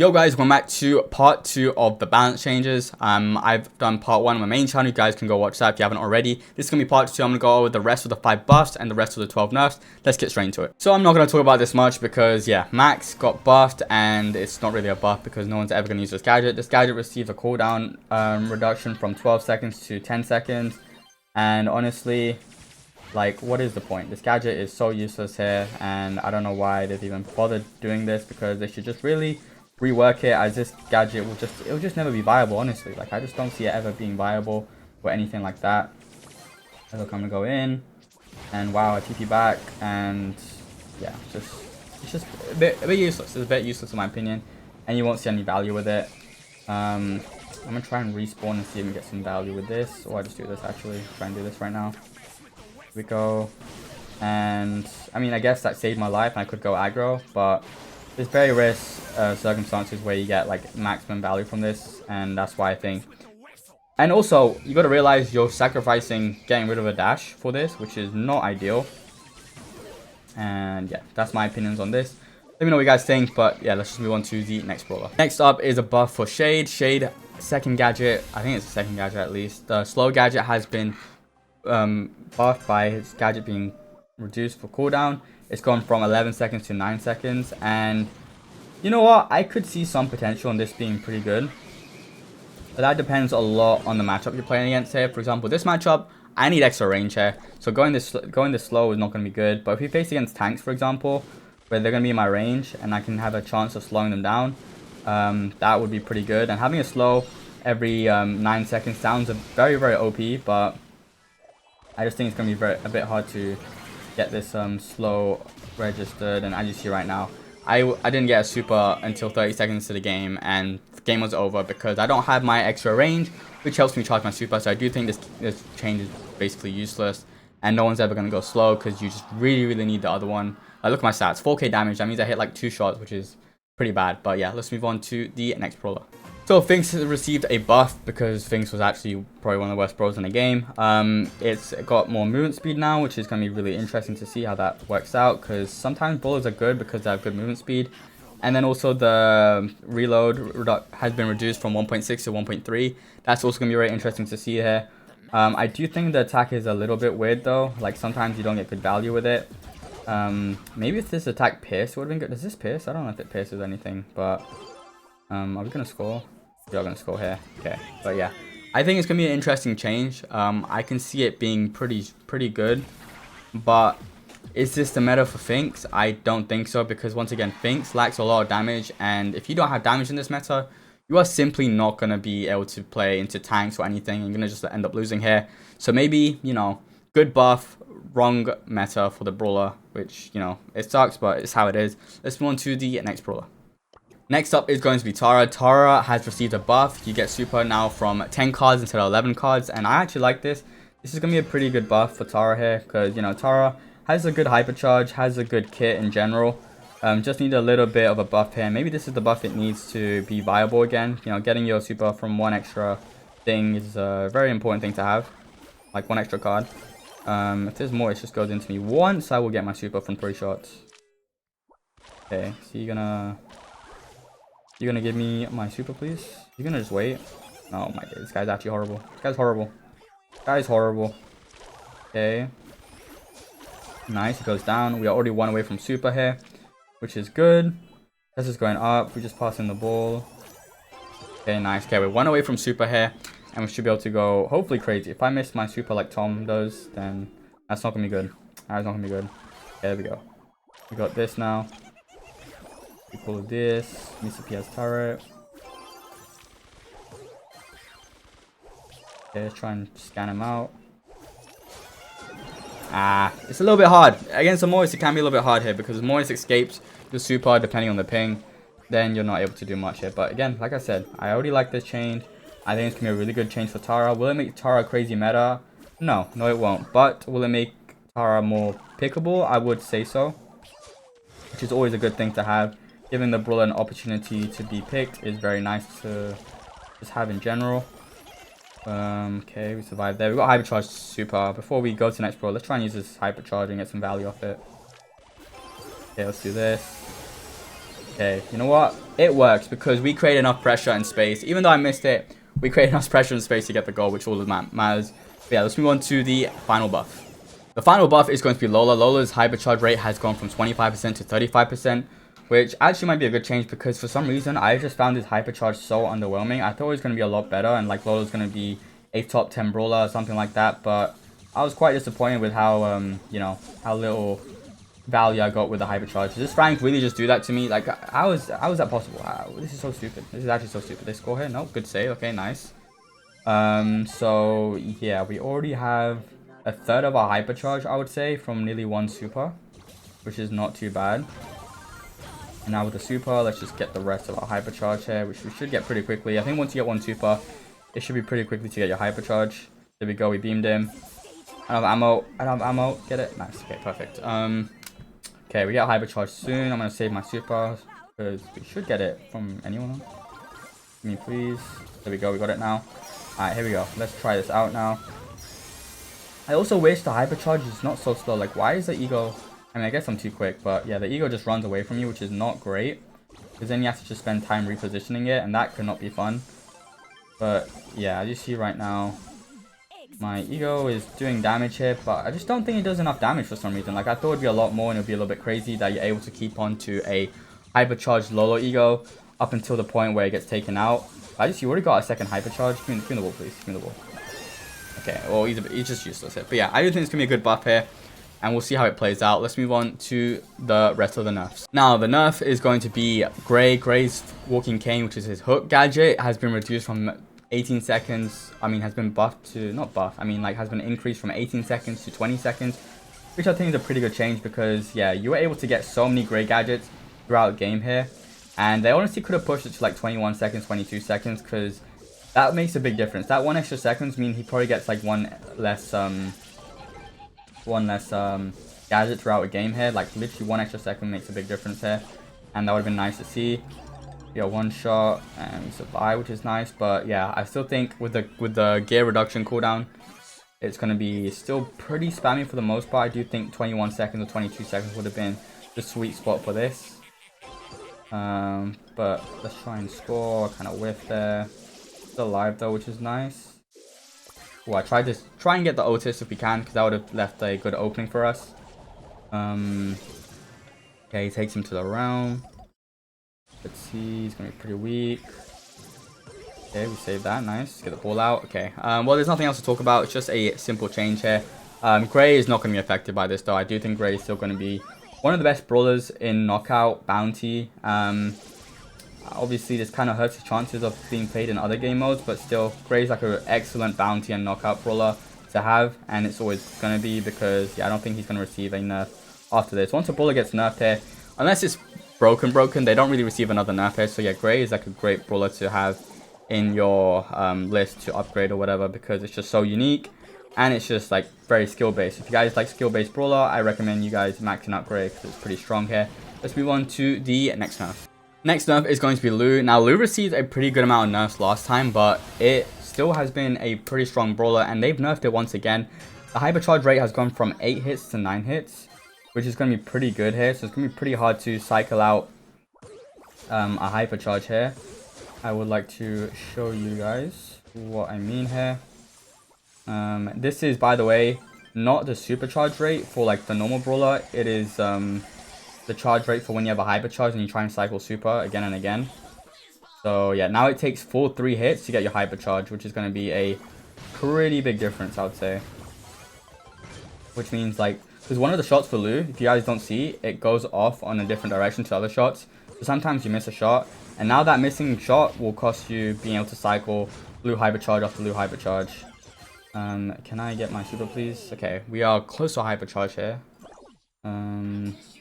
Yo guys, welcome back to part 2 of the balance changes. I've done part 1 on my main channel. You guys can go watch that if you haven't already. This is going to be part 2. I'm going to go over the rest of the 5 buffs and the rest of the 12 nerfs. Let's get straight into it. So I'm not going to talk about this much because, yeah, Max got buffed and it's not really a buff because no one's ever going to use this gadget. This gadget receives a cooldown reduction from 12 seconds to 10 seconds. And honestly, like, what is the point? This gadget is so useless here and I don't know why they've even bothered doing this because they should just really rework it, as this gadget will just never be viable, honestly. Like, I just don't see it ever being viable or anything like that. Look, I'm gonna go in and wow, I TP back and yeah, it's just a bit useless. It's a bit useless in my opinion, and you won't see any value with it. I'm gonna try and respawn and see if we get some value with this, or I just do this actually. Try and do this right now. Here we go. And I mean, I guess that saved my life and I could go aggro, but there's very rare circumstances where you get like maximum value from this, and that's why I think. And also, you got to realize you're sacrificing getting rid of a dash for this, which is not ideal. And yeah, that's my opinions on this. Let me know what you guys think, but yeah, let's just move on to the next brawler. Next up is a buff for Shade. Shade, second gadget, I think it's the second gadget at least. The slow gadget has been buffed by his gadget being reduced for cooldown. It's gone from 11 seconds to 9 seconds, and you know what? I could see some potential in this being pretty good. But that depends a lot on the matchup you're playing against here. For example, this matchup, I need extra range here. So going this slow is not going to be good. But if you face against tanks, for example, where they're going to be in my range and I can have a chance of slowing them down, that would be pretty good. And having a slow every 9 seconds sounds very, very OP, but I just think it's going to be a bit hard to get this slow registered. And as you see right now, I didn't get a super until 30 seconds to the game, and the game was over because I don't have my extra range, which helps me charge my super. So I do think this change is basically useless, and no one's ever going to go slow because you just really need the other one. Look at my stats, 4k damage. That means I hit like 2 shots, which is pretty bad. But yeah, let's move on to the next brawler. So Finx has received a buff because Finx was actually probably one of the worst brawlers in the game. It's got more movement speed now, which is going to be really interesting to see how that works out, because sometimes brawlers are good because they have good movement speed. And then also the reload has been reduced from 1.6 to 1.3. That's also going to be very interesting to see here. I do think the attack is a little bit weird though. Like, sometimes you don't get good value with it. Maybe if this attack pierce would have been good. Does this pierce? I don't know if it pierces anything, but are we going to score? We are going to score here. Okay, but yeah, I think it's going to be an interesting change. I can see it being pretty good, but is this the meta for Finx? I don't think so, because once again, Finx lacks a lot of damage, and if you don't have damage in this meta, you are simply not going to be able to play into tanks or anything. You're going to just end up losing here. So maybe, you know, good buff, wrong meta for the brawler, which, you know, it sucks, but it's how it is. Let's move on to the next brawler. Next up is going to be Tara. Tara has received a buff. You get super now from 10 cards instead of 11 cards, and I actually like this. This is going to be a pretty good buff for Tara here, because, you know, Tara has a good hypercharge, has a good kit in general. Just need a little bit of a buff here. Maybe this is the buff it needs to be viable again. You know, getting your super from one extra thing is a very important thing to have, like one extra card. If there's more, it just goes into me once. I will get my super from 3 shots. Okay, so you're gonna give me my super, please? You're gonna just wait? Oh my god, this guy's actually horrible. This guy's horrible. This guy's horrible. Okay. Nice, it goes down. We are already 1 away from super here, which is good. This is going up. We just pass in the ball. Okay, nice. Okay, we're 1 away from super here, and we should be able to go hopefully crazy. If I miss my super like Tom does, then that's not gonna be good. That's not gonna be good. Okay, there we go. We got this now. We pull this. Mr. P has turret. Okay, let's try and scan him out. It's a little bit hard. Against the Morris, it can be a little bit hard here, because if Morris escapes the super, depending on the ping, then you're not able to do much here. But again, like I said, I already like this change. I think it's going to be a really good change for Tara. Will it make Tara crazy meta? No, it won't. But will it make Tara more pickable? I would say so, which is always a good thing to have. Giving the brawler an opportunity to be picked is very nice to just have in general. Okay, we survived there. We got hypercharge super. Before we go to the next brawler, let's try and use this hypercharge and get some value off it. Okay, let's do this. Okay, you know what? It works because we create enough pressure and space. Even though I missed it, we create enough pressure and space to get the goal, which all that matters. But yeah, let's move on to the final buff. The final buff is going to be Lola. Lola's hypercharge rate has gone from 25% to 35%, which actually might be a good change because for some reason, I just found his hypercharge so underwhelming. I thought it was going to be a lot better and like Lola's going to be a top 10 brawler or something like that. But I was quite disappointed with how, you know, how little value I got with the hypercharge. Does this rank really just do that to me? Like, how is that possible? This is so stupid. This is actually so stupid. They score here? No, good save. Okay, nice. So yeah, we already have a third of our hypercharge, I would say, from nearly one super, which is not too bad. And now with the super, let's just get the rest of our hypercharge here, which we should get pretty quickly. I think once you get one super, it should be pretty quickly to get your hypercharge. There we go. We beamed him. I don't have ammo. I don't have ammo. Get it? Nice. Okay, perfect. Okay, we get hypercharge soon. I'm gonna save my super because we should get it from anyone. Give me, please. There we go. We got it now. Alright, here we go. Let's try this out now. I also wish the hypercharge is not so slow. Like, why is the ego... I mean, I guess I'm too quick, but yeah, the ego just runs away from you, which is not great. Because then you have to just spend time repositioning it, and that could not be fun. But yeah, as you see right now, my ego is doing damage here, but I just don't think it does enough damage for some reason. Like, I thought it would be a lot more, and it would be a little bit crazy that you're able to keep on to a hypercharged Lola ego up until the point where it gets taken out. But I just, you already got a second hypercharge. Give me the ball, please. Give me the ball. Okay, well, he's just useless here. But yeah, I do think it's going to be a good buff here. And we'll see how it plays out. Let's move on to the rest of the nerfs. Now, the nerf is going to be Gray. Gray's walking cane, which is his hook gadget, has been reduced from 18 seconds. I mean, has been buffed to... Not buff. I mean, like, has been increased from 18 seconds to 20 seconds. Which I think is a pretty good change because, yeah, you were able to get so many Gray gadgets throughout the game here. And they honestly could have pushed it to, like, 21 seconds, 22 seconds. Because that makes a big difference. That 1 extra seconds means he probably gets, like, one less gadget throughout a game here. Like, literally 1 extra second makes a big difference here, and that would have been nice to see. Yeah, 1 shot and survive, which is nice. But yeah, I still think with the gear reduction cooldown, it's going to be still pretty spammy for the most part. I do think 21 seconds or 22 seconds would have been the sweet spot for this. But let's try and score. Kind of whiff there. Still alive though, which is nice. Well, I tried to try and get the Otis if we can, because that would have left a good opening for us. Okay, he takes him to the realm. Let's see, he's going to be pretty weak. Okay, we saved that. Nice. Get the ball out. Okay, well, there's nothing else to talk about. It's just a simple change here. Gray is not going to be affected by this, though. I do think Gray is still going to be one of the best brawlers in Knockout Bounty. Obviously, this kind of hurts his chances of being played in other game modes, but still, Gray's like an excellent bounty and knockout brawler to have, and it's always going to be because, yeah, I don't think he's going to receive a nerf after this. Once a brawler gets nerfed here, unless it's broken, they don't really receive another nerf here. So yeah, Gray is like a great brawler to have in your list to upgrade or whatever, because it's just so unique, and it's just like very skill-based. If you guys like skill-based brawler, I recommend you guys maxing out Gray because it's pretty strong here. Let's move on to the next nerf. Next nerf is going to be Lu. Now, Lu received a pretty good amount of nerfs last time, but it still has been a pretty strong brawler, and they've nerfed it once again. The hypercharge rate has gone from 8 hits to 9 hits, which is going to be pretty good here. So it's going to be pretty hard to cycle out a hypercharge here. I would like to show you guys what I mean here. This is, by the way, not the supercharge rate for like the normal brawler. It is the charge rate for when you have a hypercharge and you try and cycle super again and again. So yeah, now it takes full 3 hits to get your hypercharge, which is going to be a pretty big difference, I would say. Which means, like, because one of the shots for Lu, if you guys don't see, it goes off on a different direction to other shots. So sometimes you miss a shot, and now that missing shot will cost you being able to cycle Lu hypercharge after Lu hypercharge. Can I get my super, please? Okay, we are close to hypercharge here.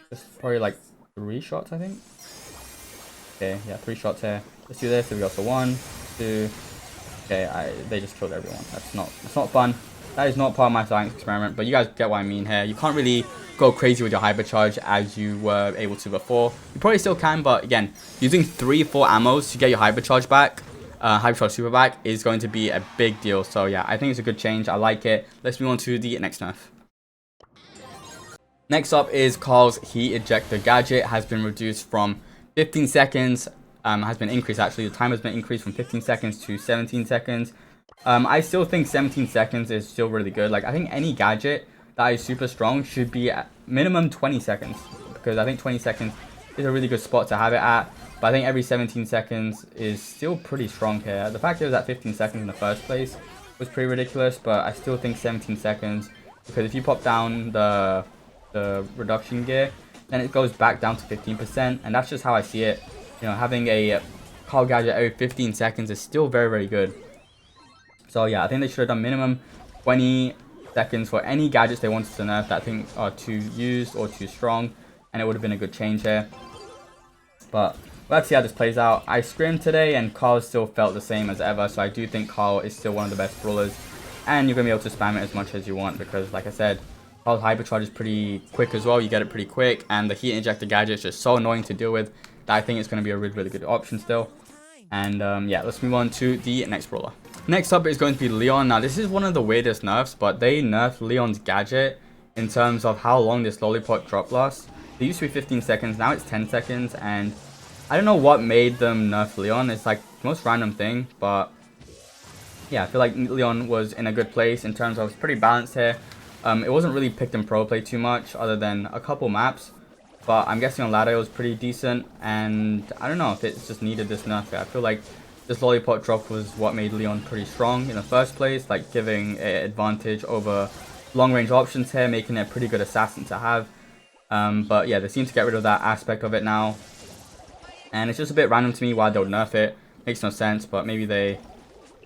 Just probably like 3 shots, I think. Okay, yeah, 3 shots here. Let's do this. Here we go. So 1, 2. Okay, they just killed everyone. That's not fun. That is not part of my science experiment, but you guys get what I mean here. You can't really go crazy with your hypercharge as you were able to before. You probably still can, but again, using 3-4 ammos to get your hypercharge back, hypercharge super back, is going to be a big deal. So yeah, I think it's a good change. I like it. Let's move on to the next nerf. Next up is Carl's heat ejector gadget. Has been reduced from 15 seconds has been increased. Actually, the time has been increased from 15 seconds to 17 seconds. I still think 17 seconds is still really good. Like, I think any gadget that is super strong should be at minimum 20 seconds, because I think 20 seconds is a really good spot to have it at. But I think every 17 seconds is still pretty strong here. The fact that it was at 15 seconds in the first place was pretty ridiculous, but I still think 17 seconds, because if you pop down the reduction gear, then it goes back down to 15%, and that's just how I see it. You know, having a Carl gadget every 15 seconds is still very, very good. So yeah, I think they should have done minimum 20 seconds for any gadgets they wanted to nerf that I think are too used or too strong, and it would have been a good change here. But let's see how this plays out. I scrimmed today and Carl still felt the same as ever, so I do think Carl is still one of the best brawlers, and you're going to be able to spam it as much as you want, because like I said, Carl's hypercharge is pretty quick as well. You get it pretty quick, and the heat injector gadget is just so annoying to deal with that I think it's going to be a really, really good option still. And yeah, let's move on to the next brawler. Next up is going to be Leon. Now this is one of the weirdest nerfs, but they nerfed Leon's gadget in terms of how long this lollipop drop lasts. It used to be 15 seconds, now it's 10 seconds, and I don't know what made them nerf Leon. It's like the most random thing, but yeah, I feel like Leon was in a good place in terms of it's pretty balanced here. It wasn't really picked in pro play too much other than a couple maps, but I'm guessing on ladder it was pretty decent, and I don't know if it just needed this nerf here. I feel like this lollipop drop was what made Leon pretty strong in the first place, like giving it advantage over long range options here, making it a pretty good assassin to have. But yeah, they seem to get rid of that aspect of it now, and it's just a bit random to me why they would nerf it. Makes no sense, but maybe they,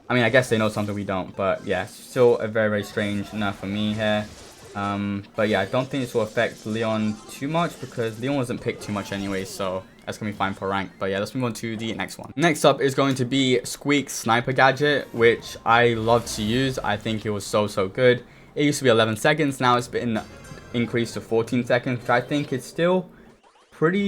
I mean, I guess they know something we don't, but yeah, still a very, very strange nerf for me here. But yeah, I don't think this will affect Leon too much, because Leon wasn't picked too much anyway, so that's going to be fine for rank. But yeah, let's move on to the next one. Next up is going to be Squeak's sniper gadget, which I love to use. I think it was so good. It used to be 11 seconds, now it's been increased to 14 seconds, which I think is still pretty,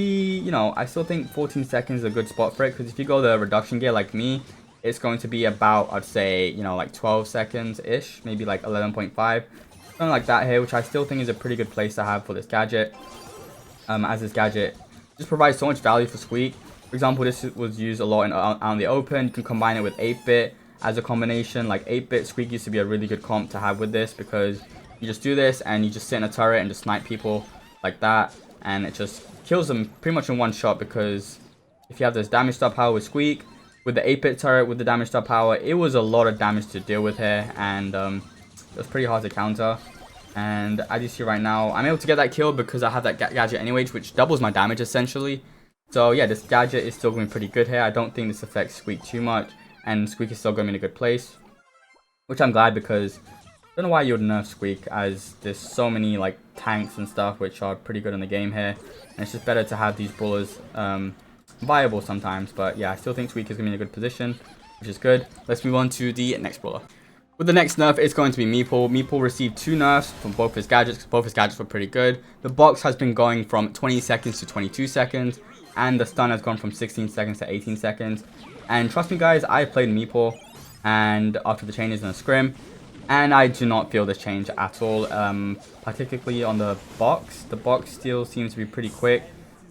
you know, I still think 14 seconds is a good spot for it, because if you go the reduction gear like me, it's going to be about, I'd say, you know, like 12 seconds-ish, maybe like 11.5, something like that here, which I still think is a pretty good place to have for this gadget, as this gadget just provides so much value for Squeak. For example, this was used a lot out in the open. You can combine it with 8-bit as a combination. Like 8-bit, Squeak used to be a really good comp to have with this, because you just do this and you just sit in a turret and just snipe people like that, and it just kills them pretty much in one shot, because if you have this damage star power with Squeak, with the 8-bit turret, with the damage star power, it was a lot of damage to deal with here, and it was pretty hard to counter. And as you see right now, I'm able to get that kill because I have that gadget anyway, which doubles my damage essentially. So yeah, this gadget is still going pretty good here. I don't think this affects Squeak too much, and Squeak is still going in a good place, which I'm glad, because I don't know why you would nerf Squeak, as there's so many like tanks and stuff which are pretty good in the game here, and it's just better to have these brawlers viable sometimes. But yeah, I still think Squeak is going to be in a good position, which is good. Let's move on to the next brawler. With the next nerf, it's going to be Mico. Mico received 2 nerfs from both his gadgets, because both his gadgets were pretty good. The box has been going from 20 seconds to 22 seconds, and the stun has gone from 16 seconds to 18 seconds. And trust me guys, I played Mico, and after the changes in a scrim, and I do not feel this change at all, particularly on the box. The box still seems to be pretty quick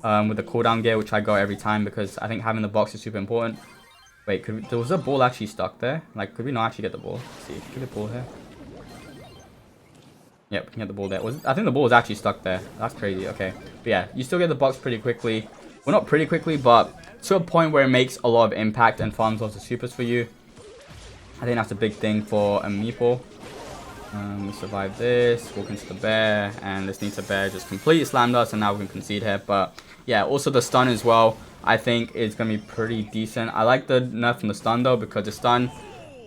with the cooldown gear, which I go every time, because I think having the box is super important. Wait, was the ball actually stuck there? Like, could we not actually get the ball? Let's see, can we get the ball here? Yep, we can get the ball there. I think the ball was actually stuck there. That's crazy, okay. But yeah, you still get the box pretty quickly. Well, not pretty quickly, but to a point where it makes a lot of impact and farms lots of supers for you. I think that's a big thing for a Meeple. We survived this, walk into the bear, and this needs a bear just completely slammed us, and now we can concede here. But yeah, also the stun as well, I think is going to be pretty decent. I like the nerf from the stun though, because the stun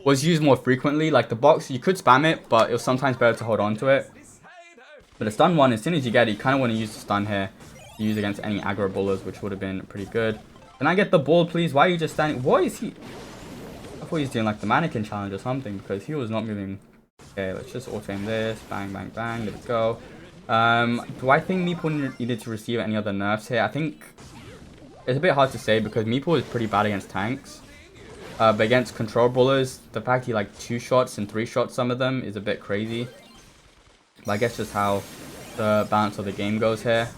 was used more frequently. Like the box, you could spam it, but it was sometimes better to hold on to it. But the stun one, as soon as you get it, you kind of want to use the stun here to use against any aggro brawlers, which would have been pretty good. Can I get the ball, please? Why are you just standing? What is he? I thought he was doing like the mannequin challenge or something, because he was not moving. Okay, let's just auto-aim this. Bang, bang, bang. There we go. Do I think Meeple needed to receive any other nerfs here? I think it's a bit hard to say, because Meeple is pretty bad against tanks. But against control brawlers, the fact he like 2 shots and 3 shots some of them is a bit crazy. But I guess just how the balance of the game goes here.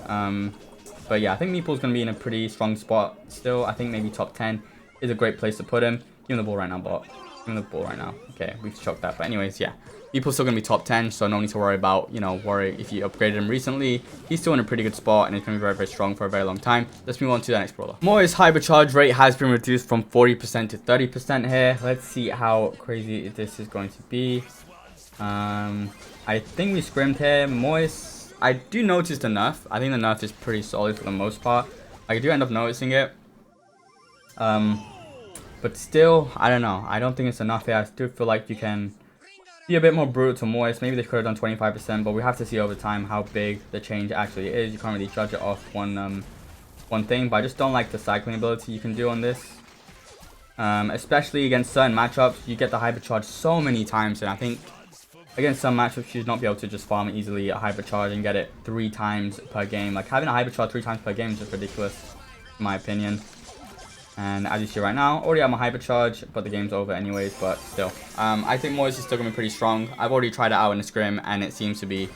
But yeah, I think Meeple's going to be in a pretty strong spot still. I think maybe top 10 is a great place to put him. Give him the ball right now, bot. Give him the ball right now. Okay, we've choked that. But anyways, yeah. Meeple's still going to be top 10, so no need to worry about, you know, if you upgraded him recently. He's still in a pretty good spot, and he's going to be very, very strong for a very long time. Let's move on to the next brawler. Moi's hypercharge rate has been reduced from 40% to 30% here. Let's see how crazy this is going to be. I think we scrimmed here. Mois, I do notice the nerf. I think the nerf is pretty solid for the most part. I do end up noticing it. But still, I don't know. I don't think it's enough here. I still feel like you can be a bit more brutal to Mois. Maybe they could have done 25%, but we have to see over time how big the change actually is. You can't really judge it off one thing, but I just don't like the cycling ability you can do on this. Especially against certain matchups, you get the hypercharge so many times, and I think against some matchups, you should not be able to just farm easily a hypercharge and get it 3 times per game. Like, having a hypercharge 3 times per game is just ridiculous, in my opinion. And as you see right now, already have my hypercharge, but the game's over anyways, but still. I think Mois is still going to be pretty strong. I've already tried it out in the scrim, and it seems to be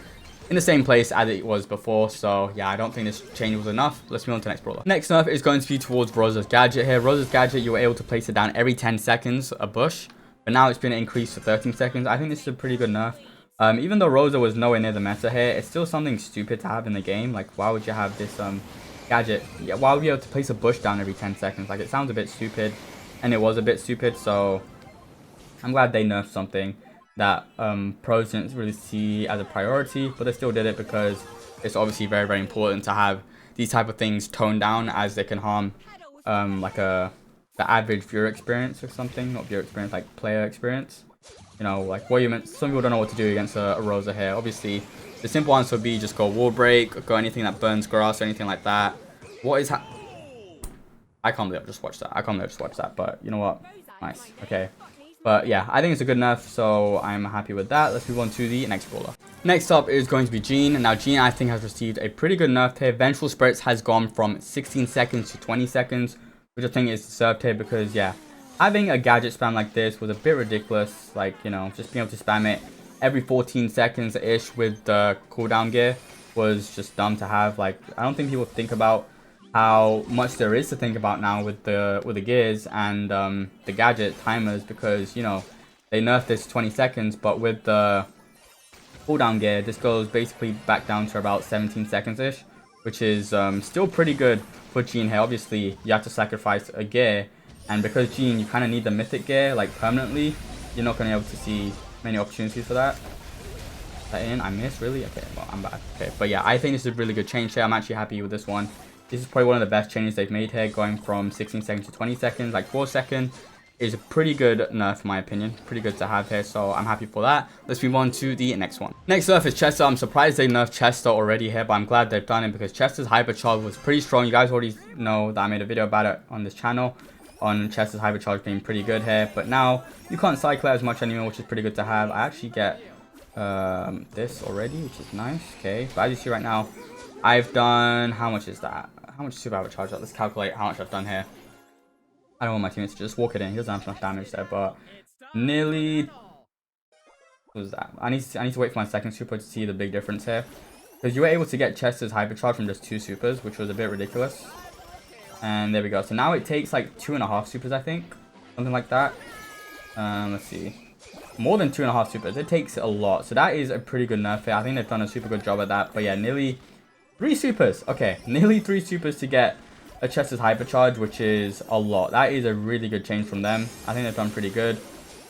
in the same place as it was before. So, yeah, I don't think this change was enough. Let's move on to the next brawler. Next nerf is going to be towards Rosa's gadget here. Rosa's gadget, you were able to place it down every 10 seconds, a bush. But now it's been increased to 13 seconds. I think this is a pretty good nerf. Even though Rosa was nowhere near the meta here, it's still something stupid to have in the game. Like, why would you have this gadget? Yeah, why would you be able to place a bush down every 10 seconds? Like, it sounds a bit stupid, and it was a bit stupid. So I'm glad they nerfed something that pros didn't really see as a priority, but they still did it because it's obviously very, very important to have these type of things toned down, as they can harm like the average viewer experience or something. Not viewer experience, like player experience. You know, like what you meant. Some people don't know what to do against a Rosa here. Obviously, the simple answer would be just go wall break, or go anything that burns grass or anything like that. What is I can't believe I just watched that. I can't believe I just watched that. But you know what? Nice. Okay. But yeah, I think it's a good nerf, so I'm happy with that. Let's move on to the next brawler. Next up is going to be Jean. Now, Jean, I think, has received a pretty good nerf here. Vengeful Spirits has gone from 16 seconds to 20 seconds, which I think is deserved here because, yeah, having a gadget spam like this was a bit ridiculous. Like, you know, just being able to spam it every 14 seconds-ish with the cooldown gear was just dumb to have. Like, I don't think people think about how much there is to think about now with the gears and the gadget timers, because, you know, they nerfed this 20 seconds, but with the cooldown gear, this goes basically back down to about 17 seconds-ish, which is still pretty good for Jean here. Obviously, you have to sacrifice a gear, and because Jean, you kind of need the mythic gear, like, permanently, you're not going to be able to see many opportunities for that. I missed, really? Okay, well, I'm bad. Okay, but yeah, I think this is a really good change here. I'm actually happy with this one. This is probably one of the best changes they've made here, going from 16 seconds to 20 seconds. Like 4 seconds is a pretty good nerf, in my opinion. Pretty good to have here, so I'm happy for that. Let's move on to the next one. Next nerf is Chester. I'm surprised they nerfed Chester already here, but I'm glad they've done it because Chester's hypercharge was pretty strong. You guys already know that I made a video about it on this channel, on Chester's hypercharge being pretty good here. But now you can't cycle it as much anymore, which is pretty good to have. I actually get this already, which is nice. Okay, but as you see right now, I've done, how much is that? How much super hypercharge? Let's calculate how much I've done here. I don't want my teammates to just walk it in. He doesn't have enough damage there, but nearly. What was that? I need to wait for my second super to see the big difference here, because you were able to get Chester's hypercharge from just 2 supers, which was a bit ridiculous. And there we go. So now it takes like 2.5 supers, I think, something like that. Let's see. More than 2.5 supers. It takes a lot. So that is a pretty good nerf here. I think they've done a super good job at that. But yeah, nearly 3 supers. Okay, nearly 3 supers to get a Chester's hypercharge, which is a lot. That is a really good change from them. I think they've done pretty good.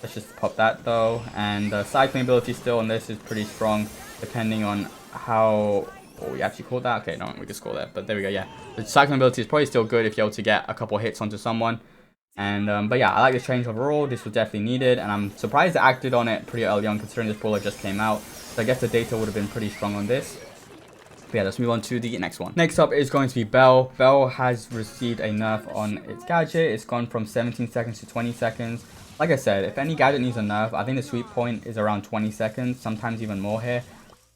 Let's just pop that though. And the cycling ability still on this is pretty strong, depending on how. Oh, we actually called that. Okay, no, we can score that. But there we go. Yeah, the cycling ability is probably still good if you're able to get a couple hits onto someone. And but yeah, I like this change overall. This was definitely needed, and I'm surprised they acted on it pretty early on, considering this brawler just came out. So I guess the data would have been pretty strong on this. But yeah, let's move on to the next one. Next up is going to be Belle. Belle has received a nerf on its gadget. It's gone from 17 seconds to 20 seconds. Like I said, if any gadget needs a nerf, I think the sweet point is around 20 seconds, sometimes even more here.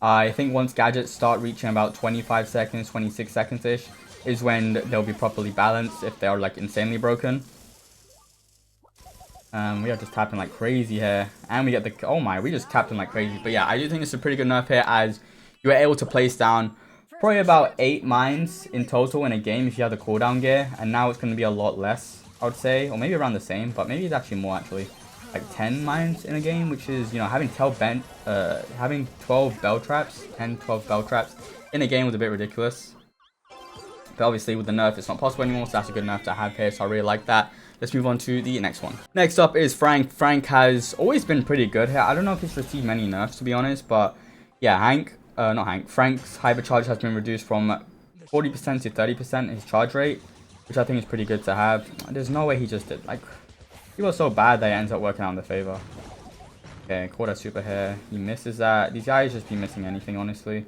I think once gadgets start reaching about 25 seconds, 26 seconds-ish, is when they'll be properly balanced if they are like insanely broken. We are just tapping like crazy here. And we get the, oh my, we just tapped him like crazy. But yeah, I do think it's a pretty good nerf here, as you were able to place down probably about 8 mines in total in a game if you have the cooldown gear, and now it's going to be a lot less, I would say, or maybe around the same, but maybe it's actually more actually. Like 10 mines in a game, which is, you know, having 12 bell traps, 10, 12 bell traps in a game was a bit ridiculous. But obviously with the nerf, it's not possible anymore, so that's a good nerf to have here, so I really like that. Let's move on to the next one. Next up is Frank. Frank has always been pretty good here. I don't know if he's received many nerfs, to be honest, but yeah, Frank's hypercharge has been reduced from 40% to 30% his charge rate, which I think is pretty good to have. There's no way he just did, like, he was so bad that it ends up working out in the favor. Okay, caught a super here. He misses that. These guys just be missing anything, honestly.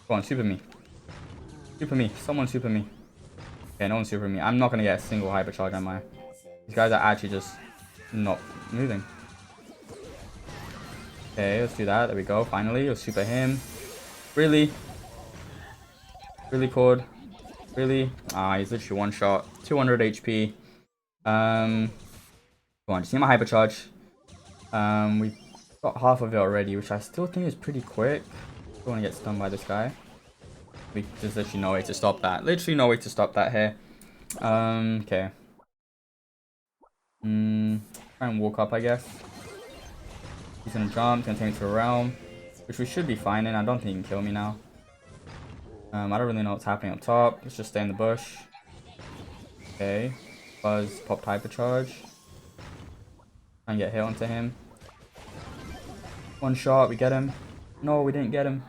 Go on, super me. Super me. Someone super me. Okay, no one super me. I'm not going to get a single hypercharge, am I? These guys are actually just not moving. Okay, let's do that. There we go. Finally, let's super him. Really? Really, Cord? Really? Ah, he's literally one shot. 200 HP. Come on, just need my hypercharge. We've got half of it already, which I still think is pretty quick. Don't want to get stunned by this guy. There's literally no way to stop that. Literally no way to stop that here. Okay. Try and walk up, I guess. He's gonna jump, he's gonna take me to a realm, which we should be fine in. I don't think he can kill me now. I don't really know what's happening up top. Let's just stay in the bush. Okay. Buzz popped hypercharge. Try and get hit onto him. One shot, we get him. No, we didn't get him.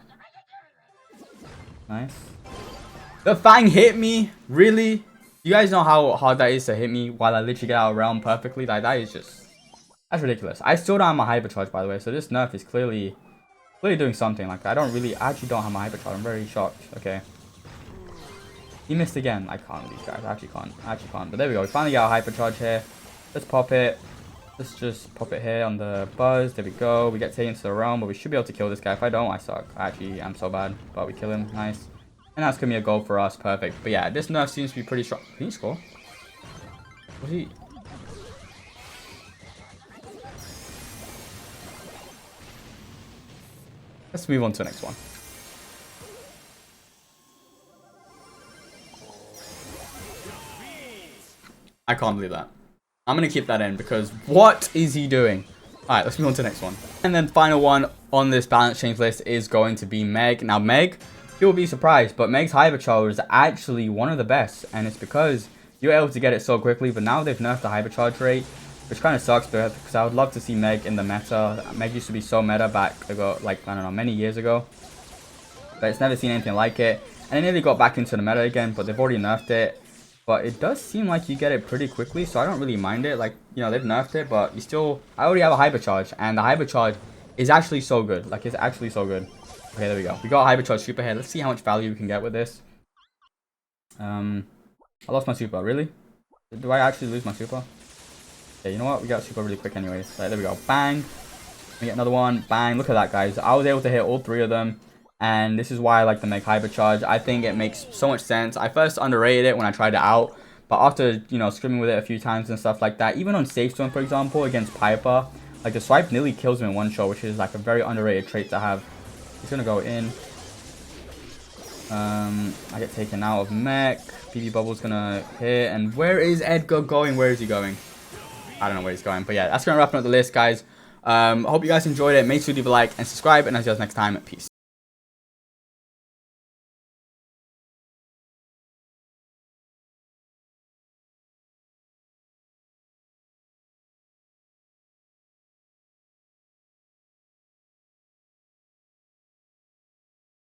Nice. The Fang hit me? Really? You guys know how hard that is to hit me while I literally get out of realm perfectly? Like, that is just... That's ridiculous. I still don't have my hypercharge, by the way, so this nerf is clearly doing something. Like, I actually don't have my hypercharge. I'm very shocked. Okay. He missed again. I can't with these guys. I actually can't. But there we go. We finally got a hypercharge here. Let's pop it. Let's just pop it here on the buzz. There we go. We get taken to the realm, but we should be able to kill this guy. If I don't, I suck. I actually am so bad. But we kill him. Nice. And that's going to be a goal for us. Perfect. But yeah, this nerf seems to be pretty strong. Can he score? Was he... Let's move on to the next one. I can't believe that. I'm going to keep that in because what is he doing? Alright, let's move on to the next one. And then final one on this balance change list is going to be Meg. Now Meg, you'll be surprised, but Meg's hypercharge is actually one of the best. And it's because you're able to get it so quickly, but now they've nerfed the hypercharge rate, which kind of sucks because I would love to see Meg in the meta. Meg used to be so meta back ago, like, I don't know, many years ago. But it's never seen anything like it. And it nearly got back into the meta again, but they've already nerfed it. But it does seem like you get it pretty quickly, so I don't really mind it. Like, you know, they've nerfed it, but you still... I already have a hypercharge, and the hypercharge is actually so good. Like, it's actually so good. Okay, there we go. We got a hypercharge super here. Let's see how much value we can get with this. I lost my super. Really? Do I actually lose my super? Okay, you know what? We got super really quick anyways. Right, there we go. Bang. We get another one. Bang. Look at that, guys. I was able to hit all 3 of them. And this is why I like to make hypercharge. I think it makes so much sense. I first underrated it when I tried it out. But after, you know, scrimming with it a few times and stuff like that, even on Safe Zone, for example, against Piper, like the swipe nearly kills him in one shot, which is like a very underrated trait to have. He's going to go in. I get taken out of mech. PB Bubble's going to hit. And where is Edgar going? Where is he going? I don't know where he's going. But yeah, that's going to wrap up the list, guys. Hope you guys enjoyed it. Make sure to leave a like and subscribe. And I'll see you guys next time. Peace.